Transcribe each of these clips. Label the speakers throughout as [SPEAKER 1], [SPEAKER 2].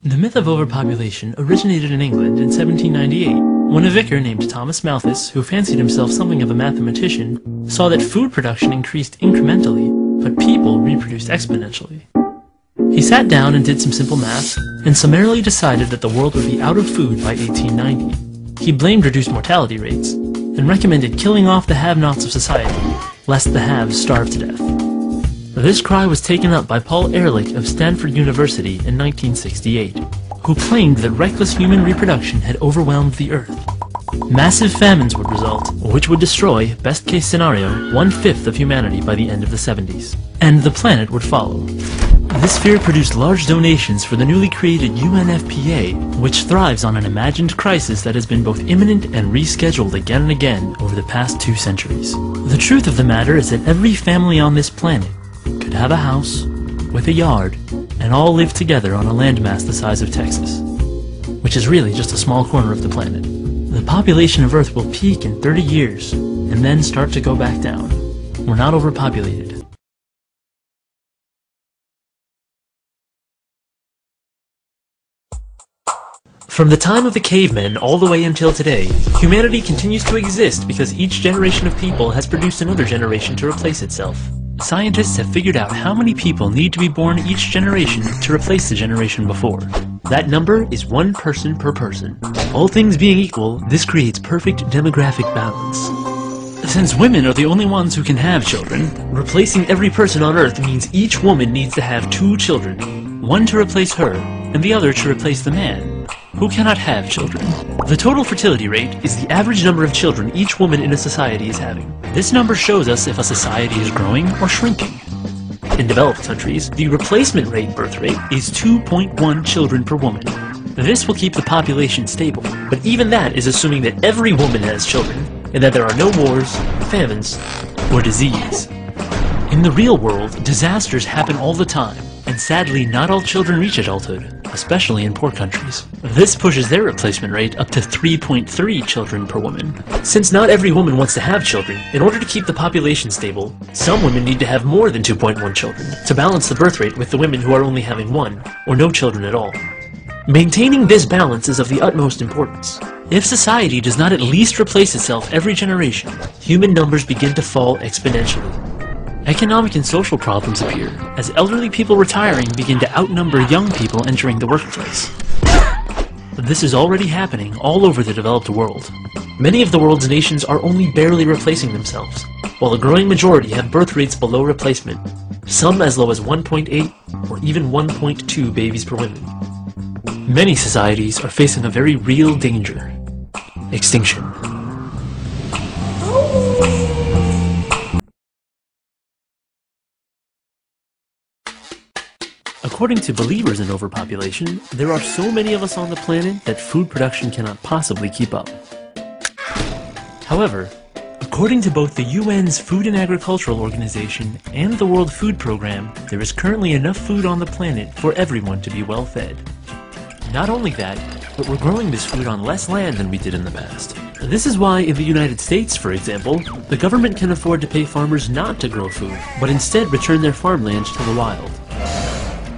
[SPEAKER 1] The myth of overpopulation originated in England in 1798, when a vicar named Thomas Malthus, who fancied himself something of a mathematician, saw that food production increased incrementally, but people reproduced exponentially. He sat down and did some simple math, and summarily decided that the world would be out of food by 1890. He blamed reduced mortality rates, and recommended killing off the have-nots of society, lest the haves starve to death. This cry was taken up by Paul Ehrlich of Stanford University in 1968, who claimed that reckless human reproduction had overwhelmed the Earth. Massive famines would result, which would destroy, best-case scenario, 1/5 of humanity by the end of the 70s. And the planet would follow. This fear produced large donations for the newly created UNFPA, which thrives on an imagined crisis that has been both imminent and rescheduled again and again over the past 2 centuries. The truth of the matter is that every family on this planet could have a house, with a yard, and all live together on a landmass the size of Texas, which is really just a small corner of the planet. The population of Earth will peak in 30 years, and then start to go back down. We're not overpopulated. From the time of the cavemen all the way until today, humanity continues to exist because each generation of people has produced another generation to replace itself. Scientists have figured out how many people need to be born each generation to replace the generation before. That number is 1 person per person. All things being equal, this creates perfect demographic balance. Since women are the only ones who can have children, replacing every person on Earth means each woman needs to have 2 children, one to replace her, and the other to replace the man, who cannot have children. The total fertility rate is the average number of children each woman in a society is having. This number shows us if a society is growing or shrinking. In developed countries, the replacement rate birth rate is 2.1 children per woman. This will keep the population stable, but even that is assuming that every woman has children, and that there are no wars, famines, or disease. In the real world, disasters happen all the time, and sadly not all children reach adulthood, especially in poor countries. This pushes their replacement rate up to 3.3 children per woman. Since not every woman wants to have children, in order to keep the population stable, some women need to have more than 2.1 children to balance the birth rate with the women who are only having 1, or no children at all. Maintaining this balance is of the utmost importance. If society does not at least replace itself every generation, human numbers begin to fall exponentially. Economic and social problems appear, as elderly people retiring begin to outnumber young people entering the workplace. This is already happening all over the developed world. Many of the world's nations are only barely replacing themselves, while a growing majority have birth rates below replacement, some as low as 1.8 or even 1.2 babies per woman. Many societies are facing a very real danger: extinction. According to believers in overpopulation, there are so many of us on the planet that food production cannot possibly keep up. However, according to both the UN's Food and Agricultural Organization and the World Food Program, there is currently enough food on the planet for everyone to be well fed. Not only that, but we're growing this food on less land than we did in the past. This is why in the United States, for example, the government can afford to pay farmers not to grow food, but instead return their farmland to the wild.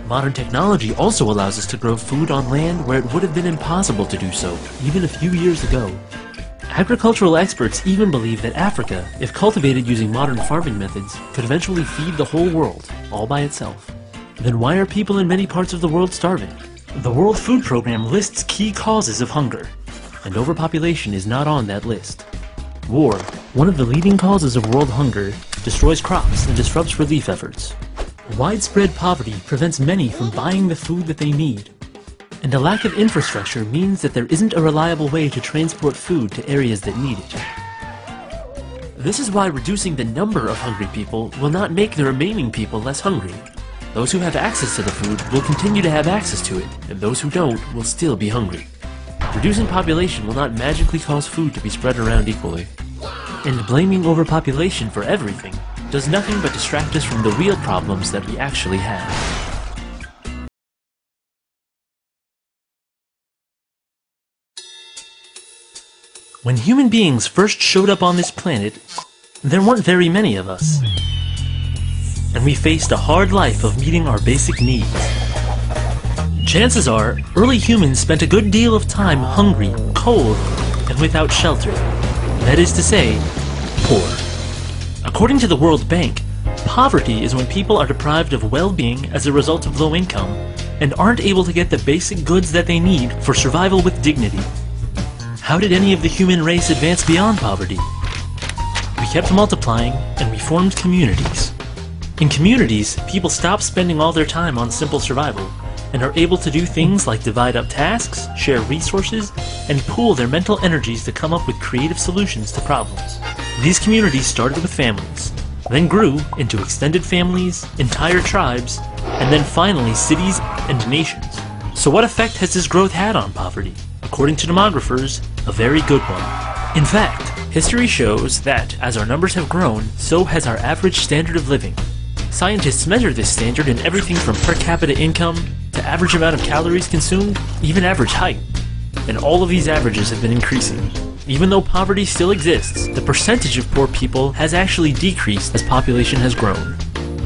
[SPEAKER 1] Modern technology also allows us to grow food on land where it would have been impossible to do so, even a few years ago. Agricultural experts even believe that Africa, if cultivated using modern farming methods, could eventually feed the whole world, all by itself. Then why are people in many parts of the world starving? The World Food Program lists key causes of hunger, and overpopulation is not on that list. War, one of the leading causes of world hunger, destroys crops and disrupts relief efforts. Widespread poverty prevents many from buying the food that they need, and a lack of infrastructure means that there isn't a reliable way to transport food to areas that need it. This is why reducing the number of hungry people will not make the remaining people less hungry. Those who have access to the food will continue to have access to it, and those who don't will still be hungry. Reducing population will not magically cause food to be spread around equally. And blaming overpopulation for everything does nothing but distract us from the real problems that we actually have. When human beings first showed up on this planet, there weren't very many of us. And we faced a hard life of meeting our basic needs. Chances are, early humans spent a good deal of time hungry, cold, and without shelter. That is to say, poor. According to the World Bank, poverty is when people are deprived of well-being as a result of low income and aren't able to get the basic goods that they need for survival with dignity. How did any of the human race advance beyond poverty? We kept multiplying and we formed communities. In communities, people stop spending all their time on simple survival and are able to do things like divide up tasks, share resources, and pool their mental energies to come up with creative solutions to problems. These communities started with families, then grew into extended families, entire tribes, and then finally cities and nations. So what effect has this growth had on poverty? According to demographers, a very good one. In fact, history shows that as our numbers have grown, so has our average standard of living. Scientists measure this standard in everything from per capita income to average amount of calories consumed, even average height. And all of these averages have been increasing. Even though poverty still exists, the percentage of poor people has actually decreased as population has grown.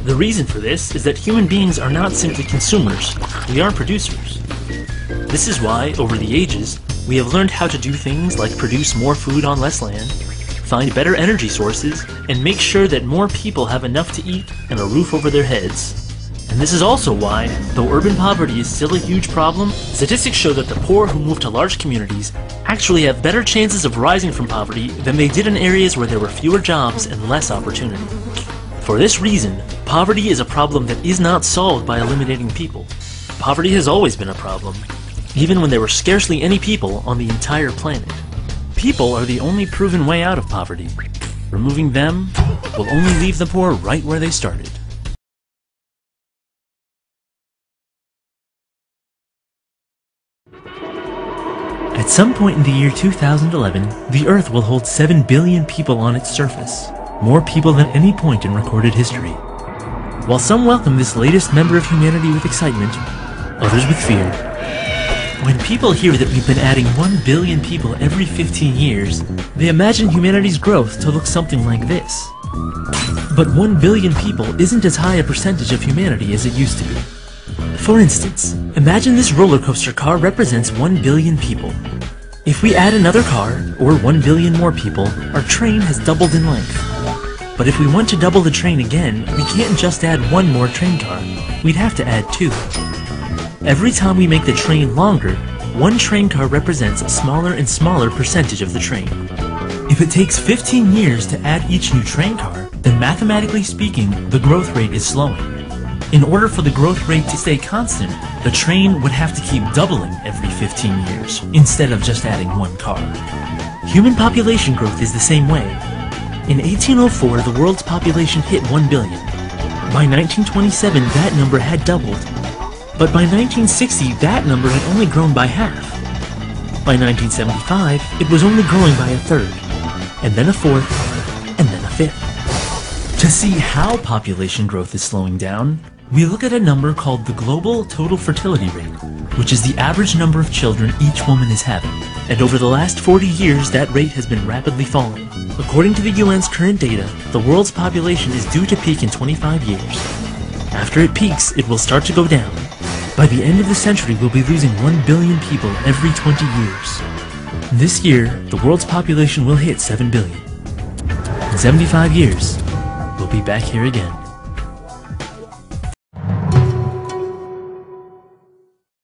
[SPEAKER 1] The reason for this is that human beings are not simply consumers, we are producers. This is why, over the ages, we have learned how to do things like produce more food on less land, find better energy sources, and make sure that more people have enough to eat and a roof over their heads. And this is also why, though urban poverty is still a huge problem, statistics show that the poor who move to large communities actually have better chances of rising from poverty than they did in areas where there were fewer jobs and less opportunity. For this reason, poverty is a problem that is not solved by eliminating people. Poverty has always been a problem, even when there were scarcely any people on the entire planet. People are the only proven way out of poverty. Removing them will only leave the poor right where they started. At some point in the year 2011, the Earth will hold 7 billion people on its surface, more people than any point in recorded history. While some welcome this latest member of humanity with excitement, others with fear. When people hear that we've been adding 1 billion people every 15 years, they imagine humanity's growth to look something like this. But 1 billion people isn't as high a percentage of humanity as it used to be. For instance, imagine this roller coaster car represents 1 billion people. If we add another car, or 1 billion more people, our train has doubled in length. But if we want to double the train again, we can't just add one more train car. We'd have to add 2. Every time we make the train longer, one train car represents a smaller and smaller percentage of the train. If it takes 15 years to add each new train car, then mathematically speaking, the growth rate is slowing. In order for the growth rate to stay constant, the train would have to keep doubling every 15 years, instead of just adding one car. Human population growth is the same way. In 1804, the world's population hit 1 billion. By 1927, that number had doubled. But by 1960, that number had only grown by half. By 1975, it was only growing by a third, and then a fourth, and then a fifth. To see how population growth is slowing down, we look at a number called the global total fertility rate, which is the average number of children each woman is having. And over the last 40 years, that rate has been rapidly falling. According to the UN's current data, the world's population is due to peak in 25 years. After it peaks, it will start to go down. By the end of the century, we'll be losing 1 billion people every 20 years. This year, the world's population will hit 7 billion. In 75 years, we'll be back here again.